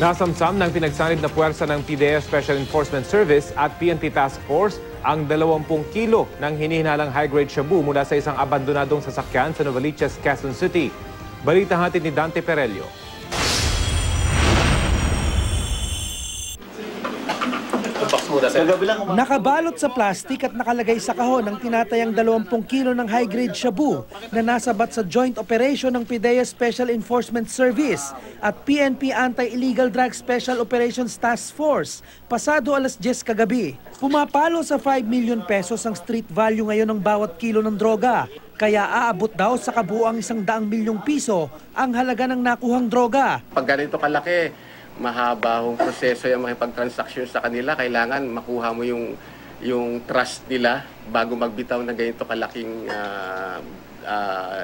Nasamsam ng pinagsanib na puwersa ng PDEA Special Enforcement Service at PNP Task Force ang 20 kilo ng hinihinalang high-grade shabu mula sa isang abandonadong sasakyan sa Novaliches, Quezon City. Balita hatid ni Dante Perello. Nakabalot sa plastik at nakalagay sa kahon ang tinatayang 20 kilo ng high-grade shabu na nasabat sa joint operation ng PDEA Special Enforcement Service at PNP Anti-Illegal Drug Special Operations Task Force pasado alas 10 kagabi. Pumapalo sa 5 million pesos ang street value ngayon ng bawat kilo ng droga. Kaya aabot daw sa kabuuang 100 milyong piso ang halaga ng nakuhang droga. Pag ganito kalaki, mahaba hong proseso yung makipag-transaction sa kanila. Kailangan makuha mo yung trust nila bago magbitaw ng ganito kalaking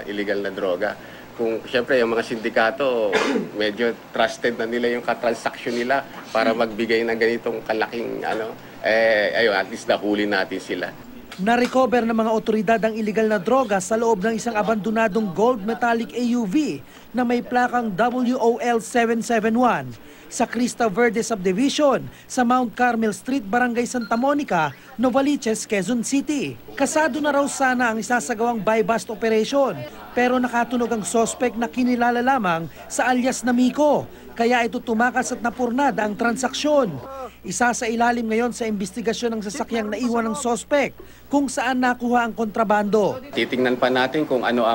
illegal na droga. Kung siyempre yung mga sindikato, medyo trusted na nila yung katransaction nila para magbigay ng ganitong kalaking ayun, at least nahuli natin sila. Na-recover ng mga otoridad ang illegal na droga sa loob ng isang abandonadong gold metallic AUV na may plakang WOL 771 sa Crista Verde Subdivision sa Mount Carmel Street, Barangay Santa Monica, Novaliches, Quezon City. Kasado na raw sana ang isasagawang buy-bust operation pero nakatunog ang sospek na kinilala lamang sa alias na Miko. Kaya ito tumakas at napurnada ang transaksyon. Isa sa ilalim ngayon sa investigasyon ng sasakyang naiwan ng sospek kung saan nakuha ang kontrabando. Titingnan pa natin kung ano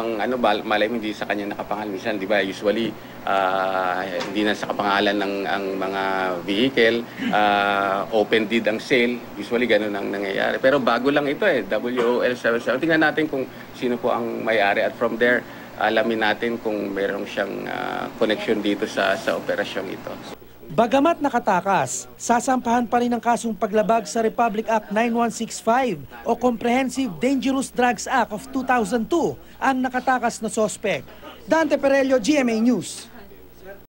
malay mo hindi sa kanya nakapangalan. Minsan, di ba, usually hindi na sa kapangalan ng ang mga vehicle, open deed ang sale, usually ganun ang nangyayari. Pero bago lang ito WOL 77. Tingnan natin kung sino po ang may-ari at from there, alamin natin kung meron siyang connection dito sa operasyong ito. Bagamat nakatakas, sasampahan pa rin ang kasong paglabag sa Republic Act 9165 o Comprehensive Dangerous Drugs Act of 2002 ang nakatakas na sospek. Dante Perello, GMA News.